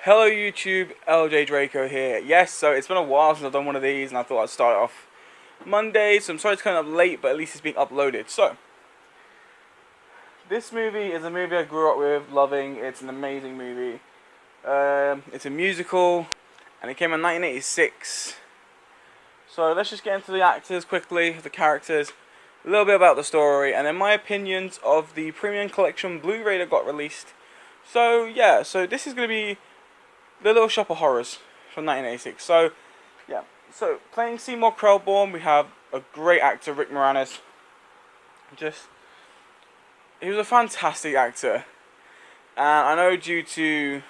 Hello YouTube, LJ Draco here. Yes, so it's been a while since I've done one of these and I thought I'd start off Monday, so I'm sorry it's kind of late, but at least it's being uploaded. So, this movie is a movie I grew up with, loving. It's an amazing movie. It's a musical, and it came in 1986. So let's just get into the actors quickly, the characters, a little bit about the story, and then my opinions of the premium collection Blu-ray that got released. So yeah, so this is going to be The Little Shop of Horrors from 1986. So yeah, so playing Seymour Krelborn, we have a great actor, Rick Moranis. He was a fantastic actor, and I know due to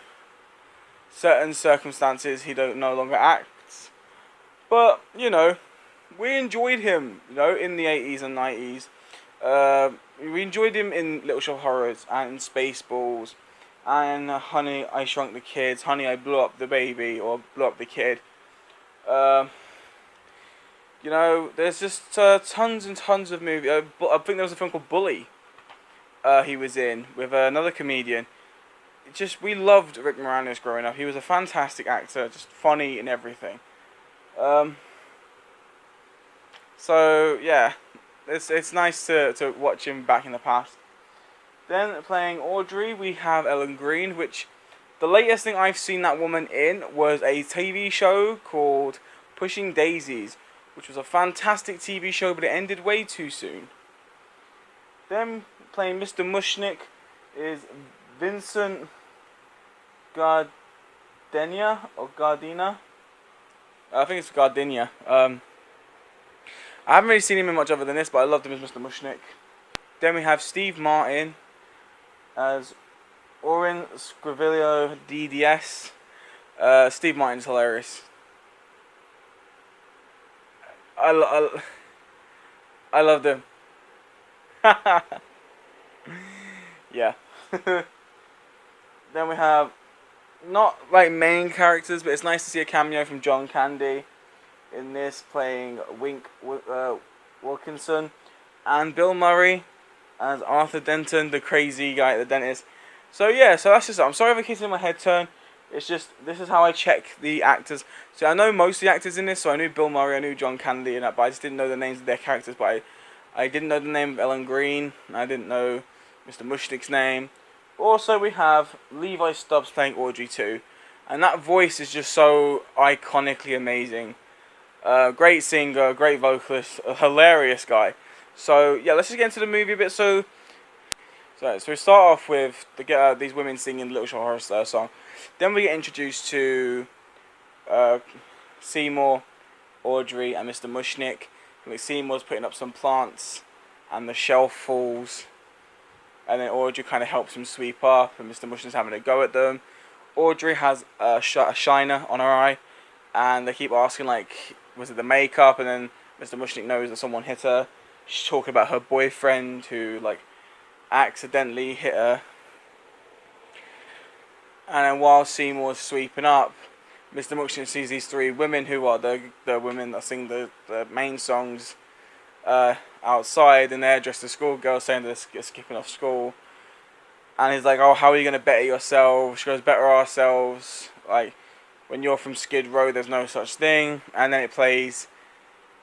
certain circumstances he no longer acts, but you know, we enjoyed him, you know, in the 80s and 90s. We enjoyed him in Little Shop of Horrors and in Spaceballs and Honey, I Shrunk the Kids, Honey, I Blew Up the Baby, or Blew Up the Kid. You know, there's just tons and tons of movies. I think there was a film called Bully he was in with another comedian. We loved Rick Moranis growing up. He was a fantastic actor, just funny and everything. So yeah, it's nice to watch him back in the past. Then playing Audrey, we have Ellen Greene, which the latest thing I've seen that woman in was a TV show called Pushing Daisies, which was a fantastic TV show, but it ended way too soon. Then playing Mr. Mushnick is Vincent Gardenia, or Gardena. I think it's Gardenia. I haven't really seen him in much other than this, but I loved him as Mr. Mushnick. Then we have Steve Martin as Orin Scrivilio DDS. Steve Martin's hilarious. I loved him. Yeah. Then we have, not like main characters, but it's nice to see a cameo from John Candy in this, playing Wink Wilkinson, and Bill Murray as Arthur Denton, the crazy guy at the dentist. So yeah, so that's just it. I'm sorry if I keep seeing my head turn. It's just, this is how I check the actors. So I know most of the actors in this, so I knew Bill Murray, I knew John Candy and that, but I just didn't know the names of their characters. But I didn't know the name of Ellen Greene, and I didn't know Mr. Mushnick's name. Also, we have Levi Stubbs playing Audrey too, and that voice is just so iconically amazing. Great singer, great vocalist, a hilarious guy. So yeah, let's just get into the movie a bit. So we start off with these women singing the Little Shop of Horrors song. Then we get introduced to Seymour, Audrey, and Mr. Mushnick. Seymour's putting up some plants, and the shelf falls. And then Audrey kind of helps him sweep up, and Mr. Mushnick's having a go at them. Audrey has a shiner on her eye, and they keep asking, like, was it the makeup? And then Mr. Mushnick knows that someone hit her. She's talking about her boyfriend who, like, accidentally hit her. And then while Seymour's sweeping up, Mr. Mushnick sees these three women who are the women that sing the main songs outside, and they're dressed as schoolgirls, saying they're skipping off school. And he's like, oh, how are you going to better yourselves? She goes, better ourselves. Like, when you're from Skid Row, there's no such thing. And then it plays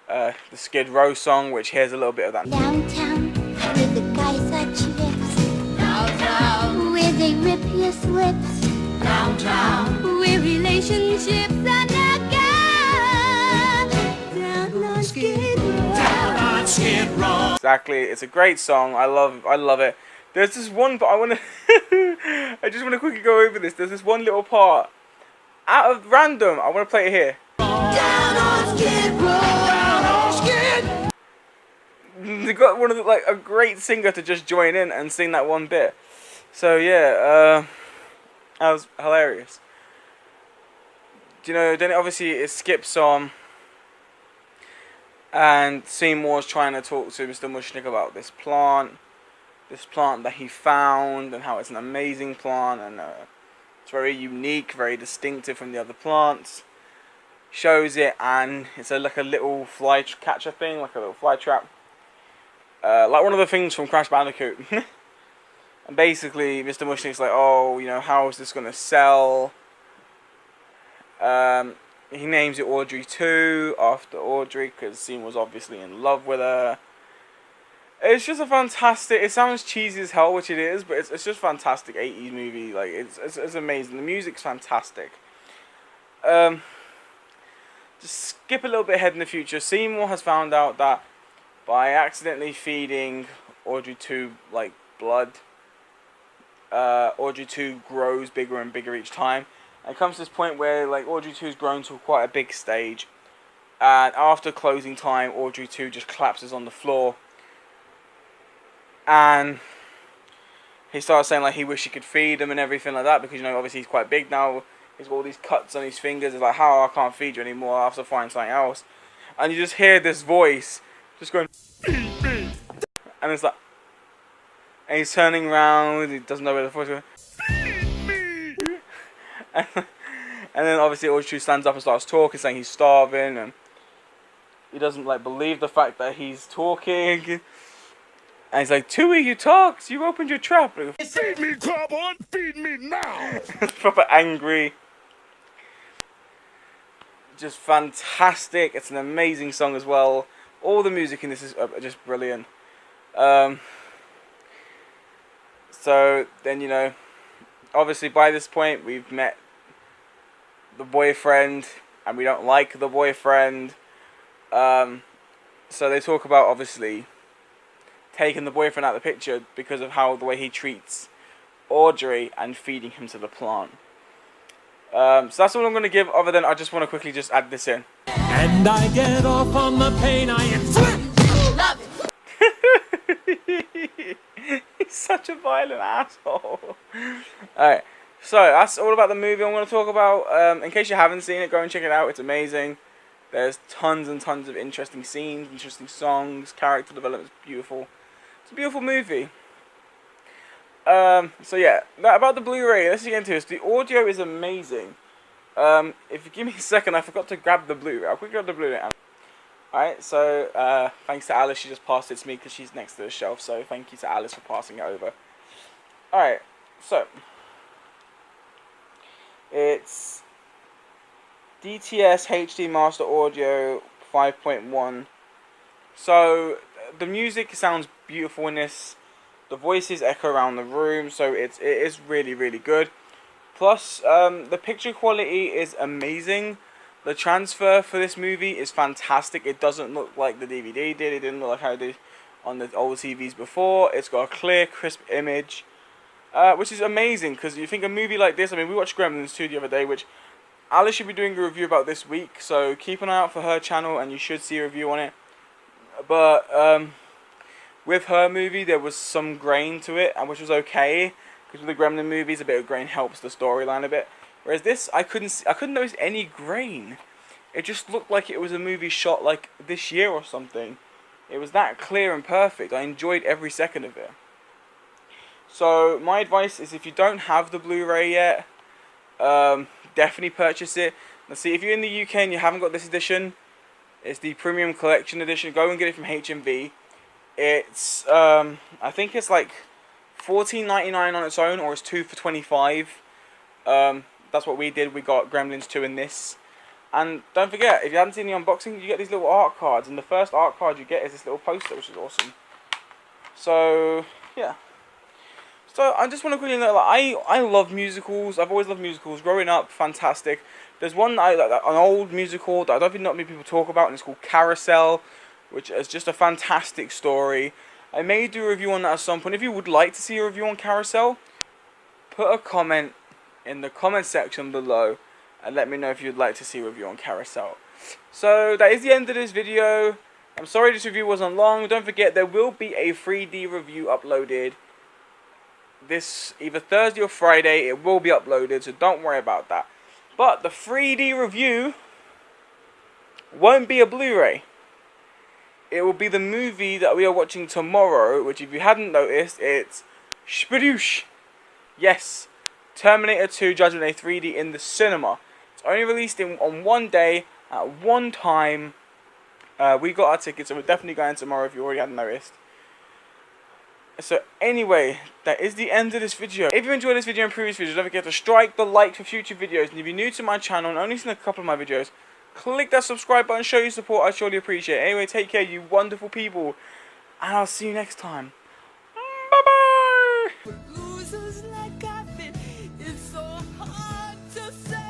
the Skid Row song, which here's a little bit of that. Downtown, where the guys are chicks. Downtown, where they rip your slips. Downtown, where relationships are not gone. Down on Skid Row. Down on Skid Row. Exactly, it's a great song. I love it. There's this one, but I just want to quickly go over this. There's this one little part, out of random, I want to play it here. Down on Skid Row. Down on Skid. They got one of the, like, a great singer to just join in and sing that one bit. So yeah, that was hilarious. You know, then obviously it skips on, and Seymour's trying to talk to Mr. Mushnick about this plant that he found, and how it's an amazing plant, and it's very unique, very distinctive from the other plants. Shows it, and it's like a little fly catcher thing, like a little fly trap, like one of the things from Crash Bandicoot. And basically, Mr. Mushnick's like, oh, you know, how is this going to sell? He names it Audrey 2 after Audrey because Sean was obviously in love with her. It's just a fantastic. It sounds cheesy as hell, which it is, but it's just fantastic 80s movie. Like it's amazing. The music's fantastic. Just skip a little bit ahead in the future. Seymour has found out that by accidentally feeding Audrey 2 like blood, Audrey 2 grows bigger and bigger each time. And it comes to this point where like Audrey 2's grown to quite a big stage, and after closing time, Audrey 2 just collapses on the floor. And he starts saying like he wished he could feed him and everything like that because, you know, obviously he's quite big now. He's got all these cuts on his fingers. It's like, how I can't feed you anymore. I have to find something else. And you just hear this voice just going, feed me. And it's like, and he's turning around. He doesn't know where the voice is going. Feed me. And then obviously Audrey stands up and starts talking, saying he's starving, and he doesn't like believe the fact that he's talking. And he's like, Tui, you talked. You opened your trap. Feed me, Carbon. Feed me now. Proper angry. Just fantastic. It's an amazing song as well. All the music in this is just brilliant. So then, you know, obviously by this point we've met the boyfriend and we don't like the boyfriend. So they talk about obviously taking the boyfriend out of the picture because of how the way he treats Audrey and feeding him to the plant. So that's all I'm going to give, other than I just want to quickly just add this in. And I get off on the pain I inflict. Love it. He's such a violent asshole. Alright, so that's all about the movie I'm going to talk about. In case you haven't seen it, go and check it out. It's amazing. There's tons and tons of interesting scenes, interesting songs, character development is beautiful. It's a beautiful movie. So yeah, about the Blu-ray, let's get into this. The audio is amazing. If you give me a second, I forgot to grab the Blu-ray. I'll quickly grab the Blu-ray. Alright, so thanks to Alice, she just passed it to me because she's next to the shelf. So thank you to Alice for passing it over. Alright, so it's DTS HD Master Audio 5.1. So the music sounds beautiful in this. The voices echo around the room, so it is really, really good. Plus, the picture quality is amazing. The transfer for this movie is fantastic. It doesn't look like the DVD did. It didn't look like how it did on the old TVs before. It's got a clear, crisp image, which is amazing. Because you think a movie like this, I mean, we watched Gremlins 2 the other day, which Alice should be doing a review about this week. So keep an eye out for her channel, and you should see a review on it. But with her movie, there was some grain to it, and which was okay. Because with the Gremlin movies, a bit of grain helps the storyline a bit. Whereas this, I couldn't notice any grain. It just looked like it was a movie shot like this year or something. It was that clear and perfect. I enjoyed every second of it. So my advice is, if you don't have the Blu-ray yet, definitely purchase it. Now see, if you're in the UK and you haven't got this edition, it's the Premium Collection Edition. Go and get it from HMV. It's I think it's like $14.99 on its own, or it's 2 for $25. That's what we did. We got Gremlins 2 in this. And don't forget, if you haven't seen the unboxing, you get these little art cards. And the first art card you get is this little poster, which is awesome. So, yeah. So, I just want to quickly note, like, I love musicals. I've always loved musicals. Growing up, fantastic. There's one, an old musical that I don't think not many people talk about, and it's called Carousel, which is just a fantastic story. I may do a review on that at some point. If you would like to see a review on Carousel, put a comment in the comment section below and let me know if you'd like to see a review on Carousel. So that is the end of this video. I'm sorry this review wasn't long. Don't forget, there will be a 3D review uploaded this either Thursday or Friday. It will be uploaded, so don't worry about that. But the 3D review won't be a Blu-ray. It will be the movie that we are watching tomorrow, which, if you hadn't noticed, it's Spadoosh. Yes, Terminator 2 Judgment Day 3D in the cinema. It's only released on one day, at one time. We got our tickets, so we're definitely going tomorrow if you already hadn't noticed. So anyway, that is the end of this video. If you enjoyed this video and previous videos, don't forget to strike the like for future videos. And if you're new to my channel and only seen a couple of my videos, click that subscribe button, show your support, I surely appreciate it. Anyway, take care, you wonderful people, and I'll see you next time. Bye bye! Losers like I've been, it's so hard to say.